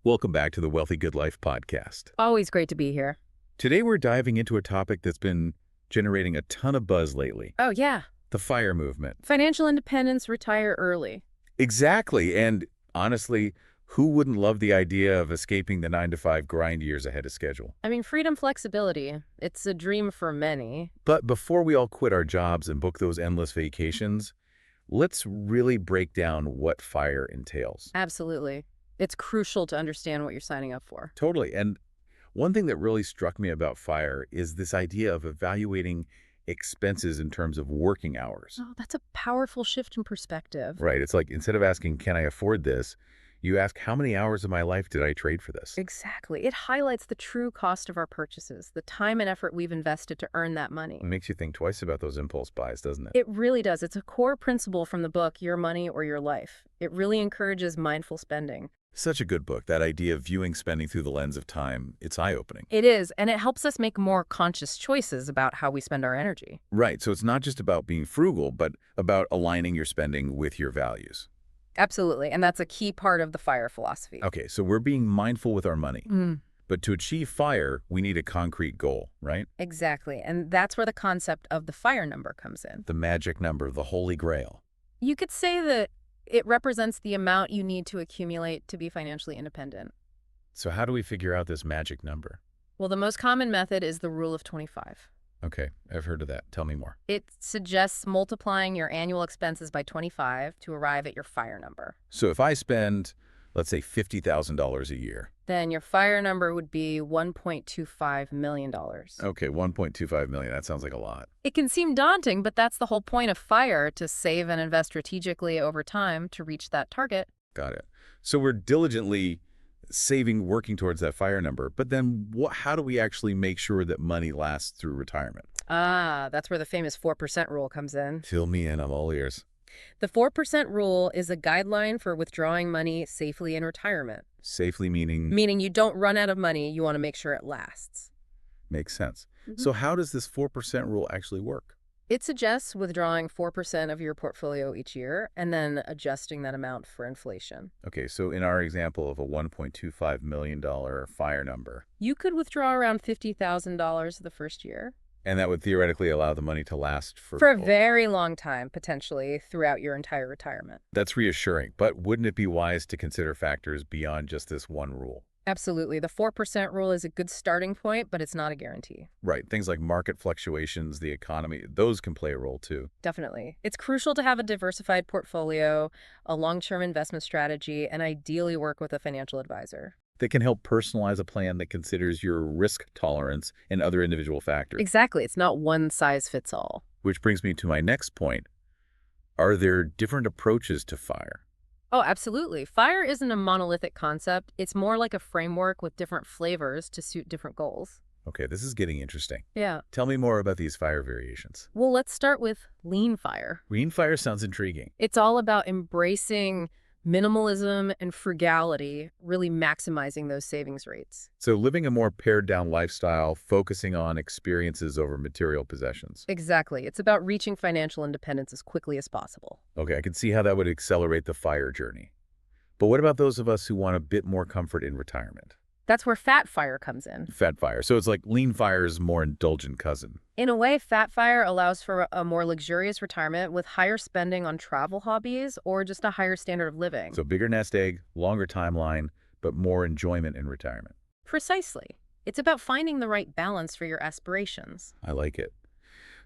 Welcome back to the Wealthy Good Life podcast. Always great to be here. Today we're diving into a topic that's been generating a ton of buzz lately, Oh, yeah. the FIRE movement. Financial independence, retire early. Exactly, and honestly, who wouldn't love the idea of escaping the 9-to-5 grind years ahead of schedule? I mean, freedom, flexibility. It's a dream for many. But before we all quit our jobs and book those endless vacations, let's really break down what FIRE entails. Absolutely. It's crucial to understand what you're signing up for. Totally, and one thing that really struck me about FIRE is this idea of evaluating expenses in terms of working hours. Oh, that's a powerful shift in perspective. Right. It's like instead of asking, can I afford this? You ask, how many hours of my life did I trade for this? Exactly. It highlights the true cost of our purchases, the time and effort we've invested to earn that money. It makes you think twice about those impulse buys, doesn't it? It really does. It's a core principle from the book, Your Money or Your Life. It really encourages mindful spending. Such a good book. That idea of viewing spending through the lens of time, it's eye-opening. It is, and it helps us make more conscious choices about how we spend our energy. Right. So it's not just about being frugal, but about aligning your spending with your values. Absolutely, and that's a key part of the FIRE philosophy. Okay, so we're being mindful with our money. Mm. But to achieve FIRE, we need a concrete goal, right? Exactly, and that's where the concept of the FIRE number comes in. The magic number, the holy grail. You could say that it represents the amount you need to accumulate to be financially independent. So how do we figure out this magic number? Well, the most common method is the rule of 25. Okay, I've heard of that. Tell me more. It suggests multiplying your annual expenses by 25 to arrive at your FIRE number. So if I spend, let's say, $50,000 a year. Then your FIRE number would be $1.25 million. Okay, 1.25 million. That sounds like a lot. It can seem daunting, but that's the whole point of FIRE, to save and invest strategically over time to reach that target. Got it. So we're diligently saving, working towards that FIRE number. But then how do we actually make sure that money lasts through retirement? Ah, that's where the famous 4% rule comes in. Fill me in. I'm all ears. The 4% rule is a guideline for withdrawing money safely in retirement. Safely meaning? Meaning you don't run out of money, you want to make sure it lasts. Makes sense. So how does this 4% rule actually work? It suggests withdrawing 4% of your portfolio each year and then adjusting that amount for inflation. Okay, so in our example of a $1.25 million FIRE number. You could withdraw around $50,000 the first year. And that would theoretically allow the money to last for For a very long time, potentially, throughout your entire retirement. That's reassuring, but wouldn't it be wise to consider factors beyond just this one rule? Absolutely. The 4% rule is a good starting point, but it's not a guarantee. Right. Things like market fluctuations, the economy, those can play a role too. Definitely. It's crucial to have a diversified portfolio, a long-term investment strategy, and ideally work with a financial advisor. They can help personalize a plan that considers your risk tolerance and other individual factors. Exactly. It's not one size fits all. Which brings me to my next point. Are there different approaches to FIRE? Oh, absolutely. FIRE isn't a monolithic concept. It's more like a framework with different flavors to suit different goals. Okay, this is getting interesting. Yeah. Tell me more about these FIRE variations. Well, let's start with lean FIRE. Lean FIRE sounds intriguing. It's all about embracing minimalism and frugality, really maximizing those savings rates. So living a more pared-down lifestyle, focusing on experiences over material possessions. Exactly. It's about reaching financial independence as quickly as possible. Okay, I can see how that would accelerate the FIRE journey. But what about those of us who want a bit more comfort in retirement? That's where fat FIRE comes in. Fat FIRE. So it's like lean FIRE's more indulgent cousin. In a way, fat FIRE allows for a more luxurious retirement with higher spending on travel hobbies or just a higher standard of living. So bigger nest egg, longer timeline, but more enjoyment in retirement. Precisely. It's about finding the right balance for your aspirations. I like it.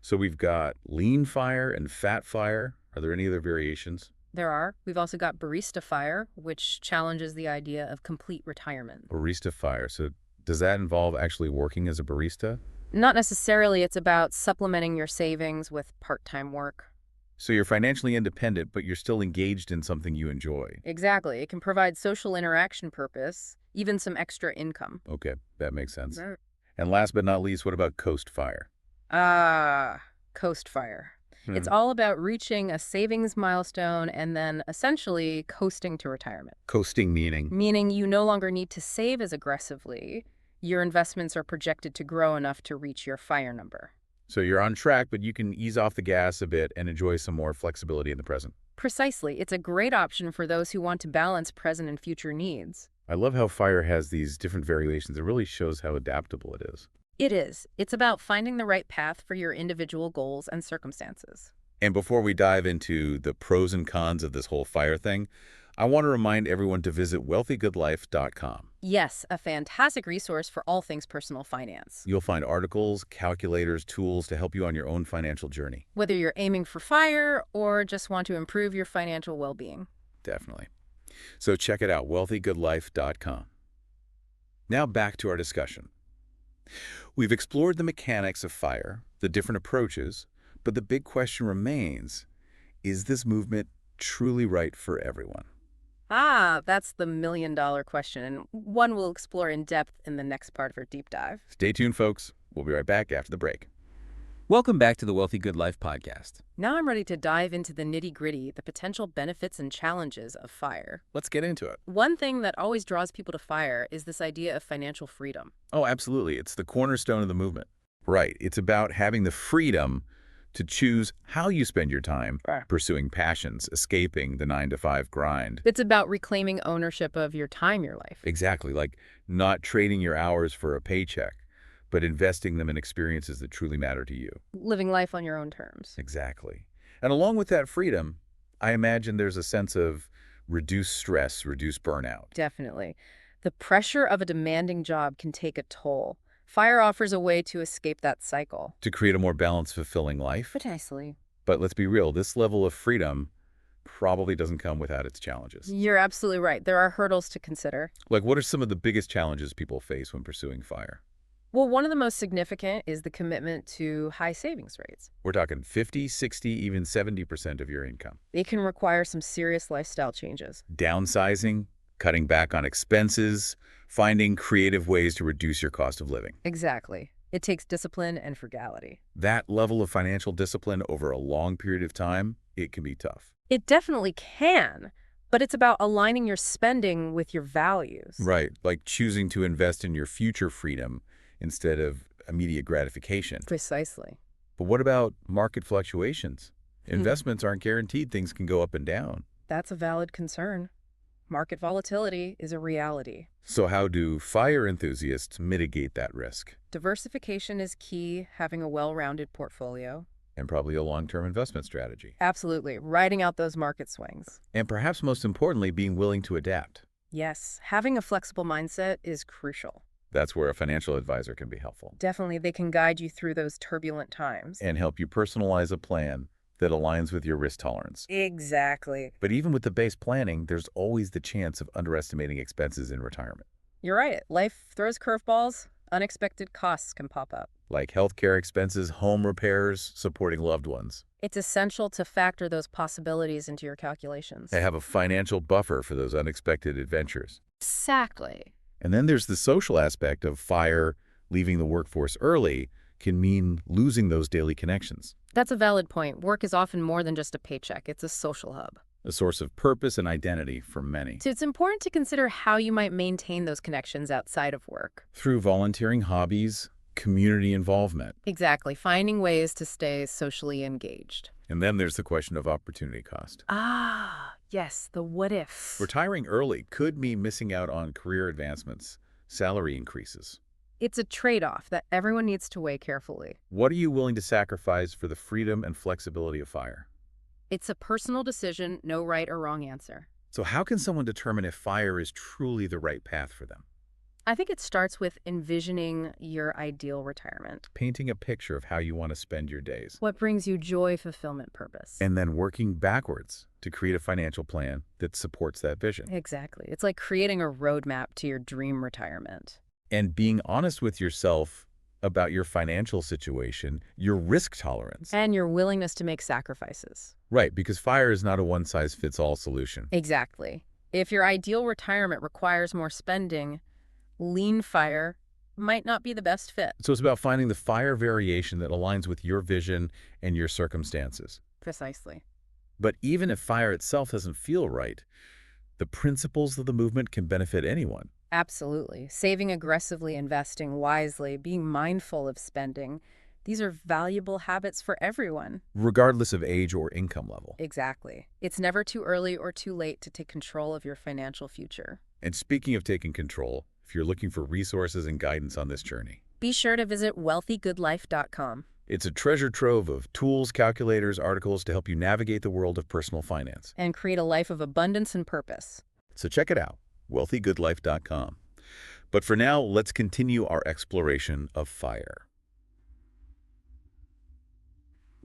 So we've got lean FIRE and fat FIRE. Are there any other variations? There are. We've also got barista FIRE, which challenges the idea of complete retirement. Barista FIRE. So does that involve actually working as a barista? Not necessarily. It's about supplementing your savings with part-time work. So you're financially independent, but you're still engaged in something you enjoy. Exactly. It can provide social interaction purpose, even some extra income. Okay, that makes sense. Right. And last but not least, what about coast FIRE? Coast FIRE. It's all about reaching a savings milestone and then essentially coasting to retirement. Coasting meaning? Meaning you no longer need to save as aggressively. Your investments are projected to grow enough to reach your FIRE number. So you're on track, but you can ease off the gas a bit and enjoy some more flexibility in the present. Precisely. It's a great option for those who want to balance present and future needs. I love how FIRE has these different variations. It really shows how adaptable it is. It is. It's about finding the right path for your individual goals and circumstances. And before we dive into the pros and cons of this whole FIRE thing, I want to remind everyone to visit wealthygoodlife.com. Yes, a fantastic resource for all things personal finance. You'll find articles, calculators, tools to help you on your own financial journey. Whether you're aiming for FIRE or just want to improve your financial well-being. Definitely. So check it out, wealthygoodlife.com. Now back to our discussion. We've explored the mechanics of FIRE, the different approaches, but the big question remains, is this movement truly right for everyone? That's the million-dollar question, and one we'll explore in depth in the next part of our deep dive. Stay tuned, folks. We'll be right back after the break. Welcome back to the Wealthy Good Life podcast. Now I'm ready to dive into the nitty-gritty, the potential benefits and challenges of FIRE. Let's get into it. One thing that always draws people to FIRE is this idea of financial freedom. Oh, absolutely. It's the cornerstone of the movement. Right. It's about having the freedom to choose how you spend your time pursuing passions, escaping the 9-to-5 grind. It's about reclaiming ownership of your time, your life. Exactly. Like not trading your hours for a paycheck, but investing them in experiences that truly matter to you. Living life on your own terms. Exactly. And along with that freedom, I imagine there's a sense of reduced stress, reduced burnout. Definitely. The pressure of a demanding job can take a toll. FIRE offers a way to escape that cycle. To create a more balanced, fulfilling life. Precisely. But let's be real, this level of freedom probably doesn't come without its challenges. You're absolutely right. There are hurdles to consider. Like, what are some of the biggest challenges people face when pursuing FIRE? Well, one of the most significant is the commitment to high savings rates. We're talking 50, 60, even 70% of your income. It can require some serious lifestyle changes. Downsizing, cutting back on expenses, finding creative ways to reduce your cost of living. Exactly. It takes discipline and frugality. That level of financial discipline over a long period of time, it can be tough. It definitely can, but it's about aligning your spending with your values. Right, like choosing to invest in your future freedom instead of immediate gratification. Precisely. But what about market fluctuations? Investments aren't guaranteed. Things can go up and down. That's a valid concern. Market volatility is a reality. So how do FIRE enthusiasts mitigate that risk? Diversification is key, having a well-rounded portfolio. And probably a long-term investment strategy. Absolutely. Riding out those market swings. And perhaps most importantly, being willing to adapt. Yes, having a flexible mindset is crucial. That's where a financial advisor can be helpful. Definitely, they can guide you through those turbulent times. And help you personalize a plan that aligns with your risk tolerance. Exactly. But even with the base planning, there's always the chance of underestimating expenses in retirement. You're right. Life throws curveballs. Unexpected costs can pop up. Like healthcare expenses, home repairs, supporting loved ones. It's essential to factor those possibilities into your calculations. They have a financial buffer for those unexpected adventures. Exactly. And then there's the social aspect of FIRE. Leaving the workforce early can mean losing those daily connections. That's a valid point. Work is often more than just a paycheck. It's a social hub. A source of purpose and identity for many. So it's important to consider how you might maintain those connections outside of work. Through volunteering hobbies, community involvement. Exactly. Finding ways to stay socially engaged. And then there's the question of opportunity cost. Yes, the what if. Retiring early could mean missing out on career advancements, salary increases. It's a trade-off that everyone needs to weigh carefully. What are you willing to sacrifice for the freedom and flexibility of FIRE? It's a personal decision, no right or wrong answer. So how can someone determine if FIRE is truly the right path for them? I think it starts with envisioning your ideal retirement. Painting a picture of how you want to spend your days. What brings you joy, fulfillment, purpose. And then working backwards to create a financial plan that supports that vision. Exactly. It's like creating a roadmap to your dream retirement. And being honest with yourself about your financial situation, your risk tolerance. And your willingness to make sacrifices. Right, because FIRE is not a one-size-fits-all solution. Exactly. If your ideal retirement requires more spending, lean FIRE might not be the best fit. So it's about finding the FIRE variation that aligns with your vision and your circumstances. Precisely. But even if FIRE itself doesn't feel right, the principles of the movement can benefit anyone. Absolutely. Saving aggressively, investing wisely, being mindful of spending. These are valuable habits for everyone. Regardless of age or income level. Exactly. It's never too early or too late to take control of your financial future. And speaking of taking control, if you're looking for resources and guidance on this journey, Be sure to visit wealthygoodlife.com. it's a treasure trove of tools, calculators, articles to help you navigate the world of personal finance. And create a life of abundance and purpose. So check it out, wealthygoodlife.com. But for now, let's continue our exploration of FIRE.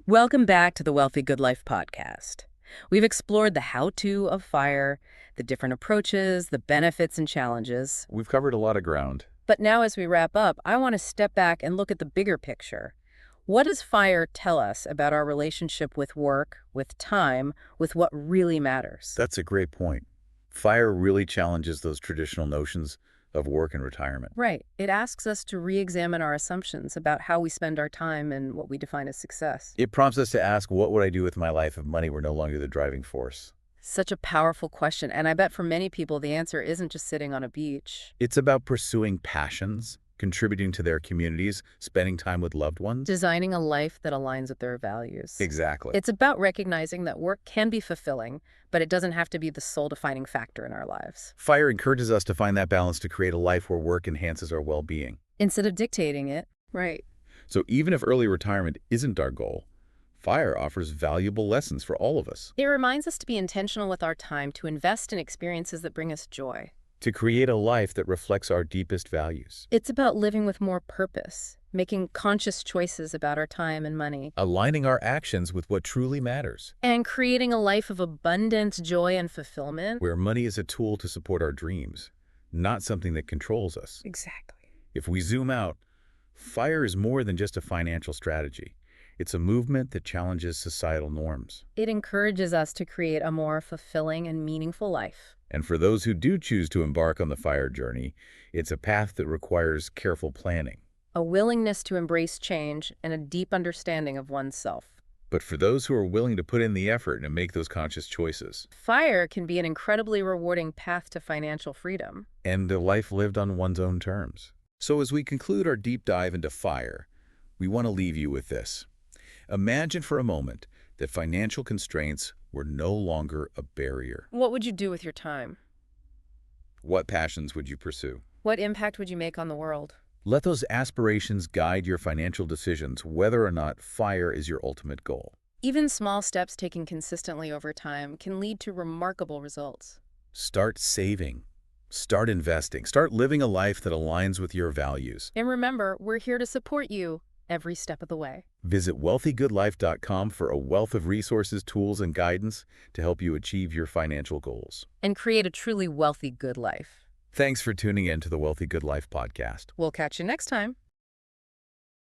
Welcome back to the Wealthy Good Life podcast. We've explored the how-to of FIRE, the different approaches, the benefits and challenges. We've covered a lot of ground. But now as we wrap up, I want to step back and look at the bigger picture. What does FIRE tell us about our relationship with work, with time, with what really matters? That's a great point. FIRE really challenges those traditional notions of work and retirement. Right. It asks us to re-examine our assumptions about how we spend our time and what we define as success. It prompts us to ask, what would I do with my life if money were no longer the driving force? Such a powerful question, and I bet for many people the answer isn't just sitting on a beach. It's about pursuing passions, contributing to their communities, spending time with loved ones. Designing a life that aligns with their values. Exactly. It's about recognizing that work can be fulfilling, but it doesn't have to be the sole defining factor in our lives. FIRE encourages us to find that balance to create a life where work enhances our well-being. Instead of dictating it. Right. So even if early retirement isn't our goal, FIRE offers valuable lessons for all of us. It reminds us to be intentional with our time, to invest in experiences that bring us joy. To create a life that reflects our deepest values. It's about living with more purpose, making conscious choices about our time and money, Aligning our actions with what truly matters. and creating a life of abundance, joy, and fulfillment. Where money is a tool to support our dreams, not something that controls us. Exactly. If we zoom out, FIRE is more than just a financial strategy. It's a movement that challenges societal norms. It encourages us to create a more fulfilling and meaningful life. And for those who do choose to embark on the FIRE journey, it's a path that requires careful planning. A willingness to embrace change and a deep understanding of oneself. But for those who are willing to put in the effort and make those conscious choices, FIRE can be an incredibly rewarding path to financial freedom. and a life lived on one's own terms. So as we conclude our deep dive into FIRE, we want to leave you with this. Imagine for a moment that financial constraints were no longer a barrier. What would you do with your time? What passions would you pursue? What impact would you make on the world? Let those aspirations guide your financial decisions, whether or not FIRE is your ultimate goal. Even small steps taken consistently over time can lead to remarkable results. Start saving. Start investing. Start living a life that aligns with your values. And remember, we're here to support you every step of the way. Visit wealthygoodlife.com for a wealth of resources, tools, and guidance to help you achieve your financial goals. And create a truly wealthy good life. Thanks for tuning in to the Wealthy Good Life podcast. We'll catch you next time.